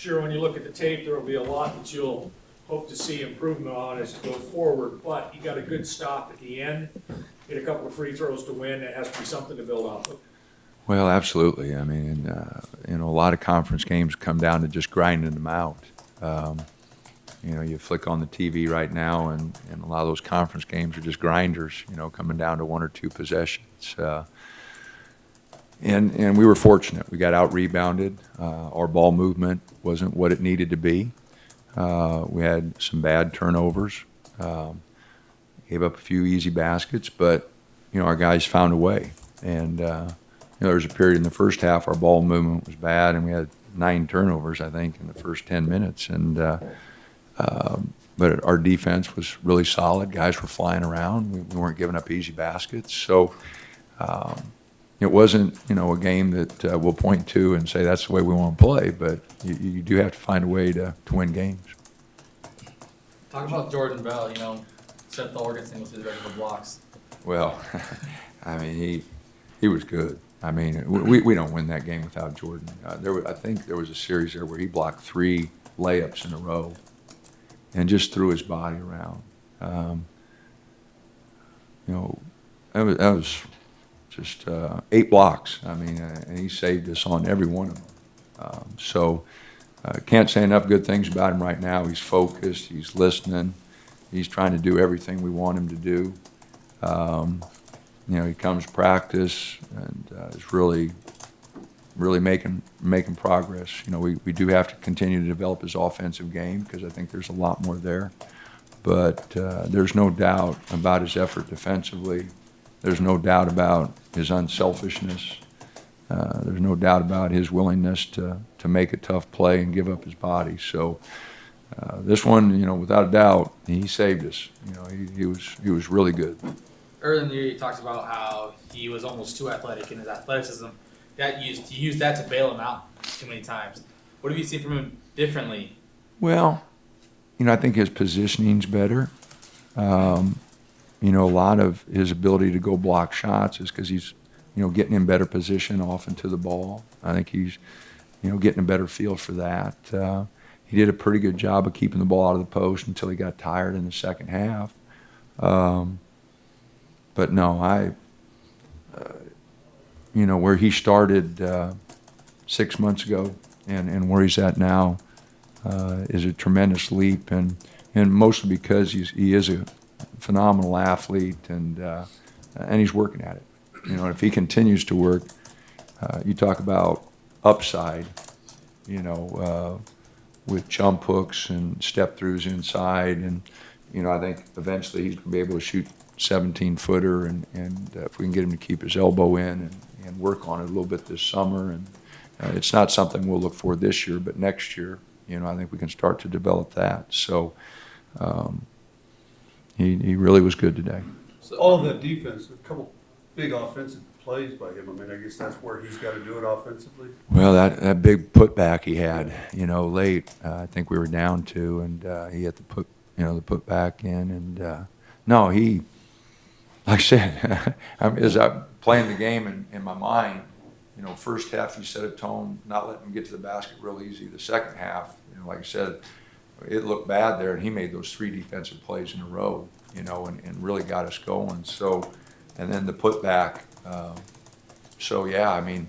sure when you look at the tape, there will be a lot that you'll hope to see improvement on as you go forward, but he got a good stop at the end, hit a couple of free throws to win. It has to be something to build off of. Well, absolutely. I mean, a lot of conference games come down to just grinding them out. You flick on the TV right now, and a lot of those conference games are just grinders, coming down to one or two possessions. And we were fortunate. We got out-rebounded. Our ball movement wasn't what it needed to be. We had some bad turnovers. Gave up a few easy baskets, but, our guys found a way. And, there was a period in the first half our ball movement was bad, and we had 9 turnovers, I think, in the first 10 minutes. And but our defense was really solid. Guys were flying around. We weren't giving up easy baskets. So it wasn't, a game that we'll point to and say that's the way we want to play, but you do have to find a way to win games. Talk about Jordan Bell, set the Oregon with his regular blocks. Well, I mean, he was good. I mean, we don't win that game without Jordan. I think there was a series there where he blocked 3 layups in a row and just threw his body around. That was just 8 blocks. I mean, and he saved us on every one of them. So can't say enough good things about him right now. He's focused. He's listening. He's trying to do everything we want him to do. He comes to practice and is really making progress. We do have to continue to develop his offensive game because I think there's a lot more there. But there's no doubt about his effort defensively. There's no doubt about his unselfishness. There's no doubt about his willingness to make a tough play and give up his body. So this one, without a doubt, he saved us. He was really good. Earlier in the year, he talked about how he was almost too athletic in his athleticism. He used that to bail him out too many times. What have you seen from him differently? Well, I think his positioning's better. A lot of his ability to go block shots is because he's, getting in better position off into the ball. I think he's, getting a better feel for that. He did a pretty good job of keeping the ball out of the post until he got tired in the second half. But no, where he started 6 months ago and where he's at now is a tremendous leap, and mostly because he is a phenomenal athlete and he's working at it. If he continues to work, you talk about upside, with jump hooks and step throughs inside, and I think eventually he's going to be able to shoot 17-footer, and if we can get him to keep his elbow in and work on it a little bit this summer, and it's not something we'll look for this year, but next year, I think we can start to develop that. So he really was good today. So all of that defense, a couple big offensive plays by him. I mean, I guess that's where he's got to do it offensively. Well, that big putback he had, late, I think we were down 2, and he had the putback in, and no, he. Like I said, as I'm playing the game in my mind, first half he set a tone, not letting him get to the basket real easy. The second half, like I said, it looked bad there, and he made those 3 defensive plays in a row, and really got us going. So, and then the putback. So yeah, I mean,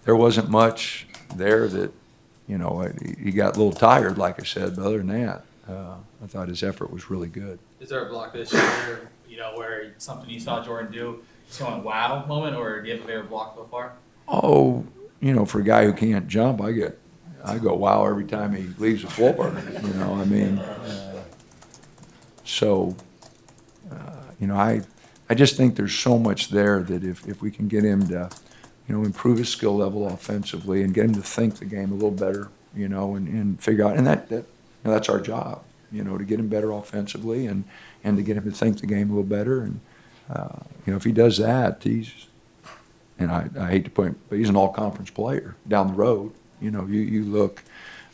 there wasn't much there that, he got a little tired, like I said, but other than that, I thought his effort was really good. Is there a block this year, where something you saw Jordan do, just going wow moment, or do you have a favorite block so far? Oh, for a guy who can't jump, I go wow every time he leaves the floor. I mean, I just think there's so much there that if we can get him to, improve his skill level offensively and get him to think the game a little better, and figure out, and that's our job, to get him better offensively and to get him to think the game a little better. And, if he does that, and I hate to put him, but he's an all-conference player down the road. You look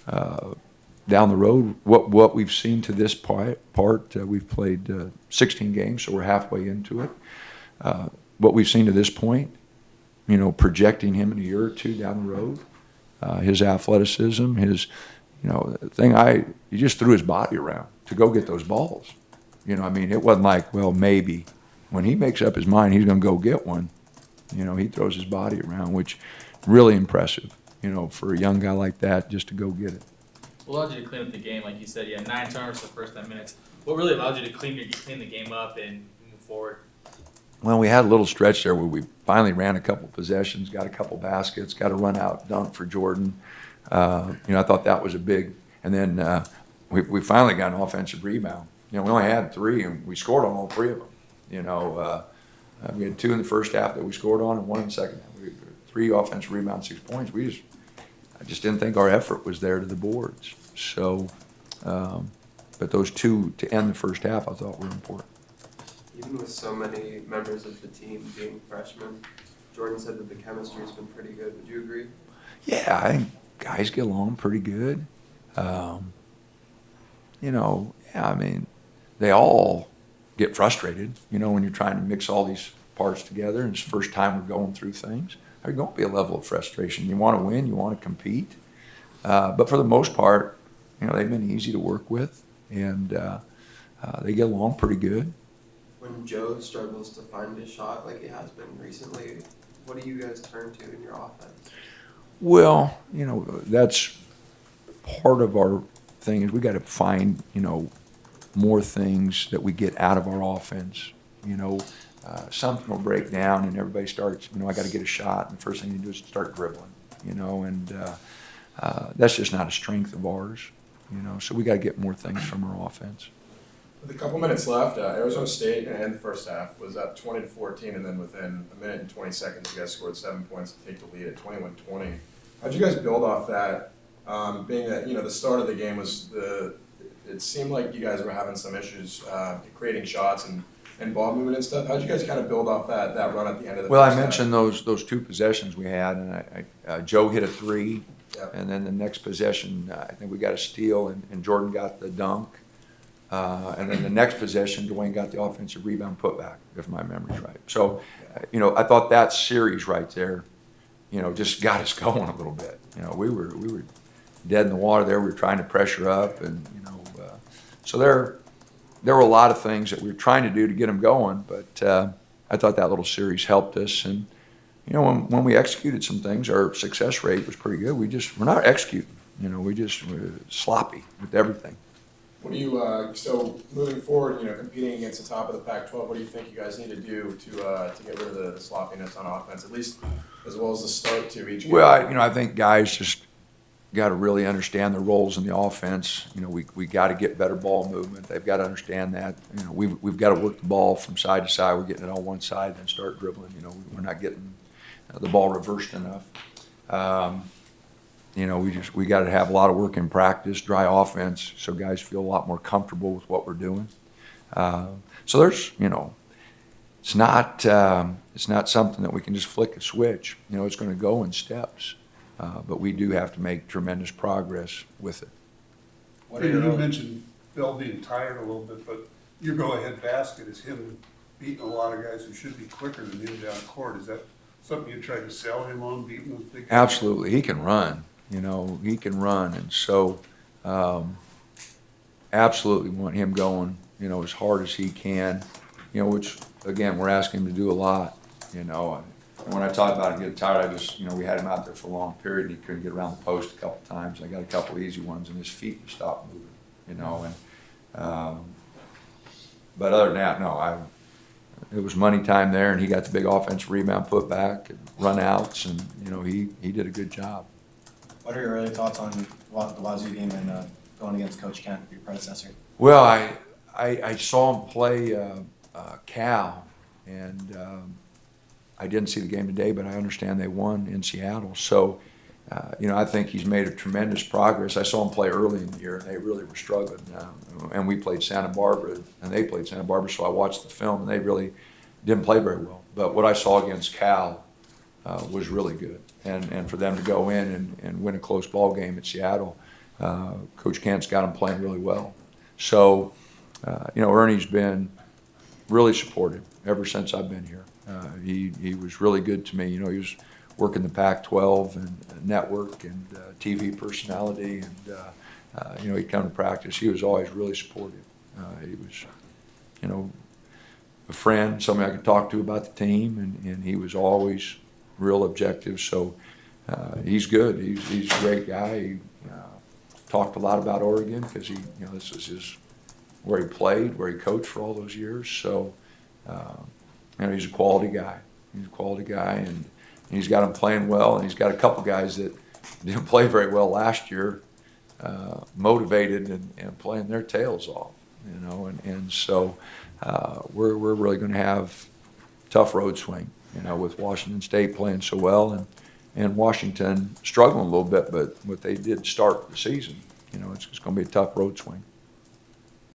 down the road, what we've seen to this part, we've played 16 games, so we're halfway into it. What we've seen to this point, projecting him in a year or 2 down the road, his athleticism, his the thing he just threw his body around to go get those balls. I mean, it wasn't like, well, maybe. When he makes up his mind he's going to go get one, he throws his body around, which really impressive, for a young guy like that just to go get it. What allowed you to clean up the game? Like you said, you had 9 turnovers the first 10 minutes. What really allowed you to clean the game up and move forward? Well, we had a little stretch there where we finally ran a couple possessions, got a couple baskets, got a run-out dunk for Jordan. I thought that was a big – and then we finally got an offensive rebound. We only had 3, and we scored on all 3 of them. We had 2 in the first half that we scored on and 1 in the second half. We had 3 offensive rebounds, 6 points. I just didn't think our effort was there to the boards. So, but those 2 to end the first half I thought were important. Even with so many members of the team being freshmen, Jordan said that the chemistry has been pretty good. Would you agree? Yeah, I think guys get along pretty good. I mean, they all get frustrated, when you're trying to mix all these parts together and it's the first time we're going through things. There's going to be a level of frustration. You want to win, you want to compete. But for the most part, they've been easy to work with, and they get along pretty good. When Joe struggles to find his shot like he has been recently, what do you guys turn to in your offense? Well, that's part of our thing is we got to find, more things that we get out of our offense. Something will break down and everybody starts, I got to get a shot, and the first thing you do is start dribbling, and that's just not a strength of ours, so we got to get more things from our offense. With a couple minutes left, Arizona State in the first half was up 20-14, and then within a minute and 20 seconds, you guys scored 7 points to take the lead at 21-20. How'd you guys build off that? Being that the start of the game was it seemed like you guys were having some issues creating shots and ball movement and stuff. How'd you guys kind of build off that run at the end of the Well, first I half? mentioned those 2 possessions we had, and Joe hit a 3, Yep. and then the next possession, I think we got a steal, and Jordan got the dunk. And then the next possession, Dwayne got the offensive rebound putback, if my memory's right. So, I thought that series right there, just got us going a little bit. We were dead in the water there. We were trying to pressure up, and so there were a lot of things that we were trying to do to get them going. But I thought that little series helped us. And when we executed some things, our success rate was pretty good. We're not executing. We're sloppy with everything. What do you so moving forward? Competing against the top of the Pac-12. What do you think you guys need to do to get rid of the sloppiness on offense, at least as well as the start to each game? Well, I think guys just got to really understand their roles in the offense. We got to get better ball movement. They've got to understand that. We've got to work the ball from side to side. We're getting it on one side, then start dribbling. We're not getting the ball reversed enough. We got to have a lot of work in practice, dry offense, so guys feel a lot more comfortable with what we're doing. So there's, it's not something that we can just flick a switch. It's going to go in steps, but we do have to make tremendous progress with it. You mentioned Bill being tired a little bit, but your go-ahead basket is him beating a lot of guys who should be quicker than him down court. Is that something you tried to sell him on, beating those big guys? Absolutely, he can run. He can run, and so absolutely want him going, as hard as he can, which, again, we're asking him to do a lot, When I talked about him getting tired, we had him out there for a long period, and he couldn't get around the post a couple times. I got a couple easy ones, and his feet just stopped moving, but other than that, no, it was money time there, and he got the big offensive rebound put back and run outs, and, he did a good job. What are your early thoughts on the Wazoo game and going against Coach Kent, your predecessor? Well, I saw him play Cal, and I didn't see the game today, but I understand they won in Seattle. So, I think he's made a tremendous progress. I saw him play early in the year, and they really were struggling. And we played Santa Barbara, and they played Santa Barbara, so I watched the film, and they really didn't play very well. But what I saw against Cal was really good. And for them to go in and win a close ball game at Seattle, Coach Kent's got them playing really well. So, Ernie's been really supportive ever since I've been here. He was really good to me. He was working the Pac-12 and network and TV personality, and you know, he'd come to practice. He was always really supportive. He was, you know, a friend, somebody I could talk to about the team, and he was always real objective. So he's good. He's a great guy. He talked a lot about Oregon because he, you know, this is his where he played, where he coached for all those years. So you know, he's a quality guy. He's a quality guy, and he's got him playing well. And he's got a couple guys that didn't play very well last year, motivated and playing their tails off. You know, and so we're really going to have tough road swing. You know, with Washington State playing so well and Washington struggling a little bit, but what they did start the season, you know, it's going to be a tough road swing.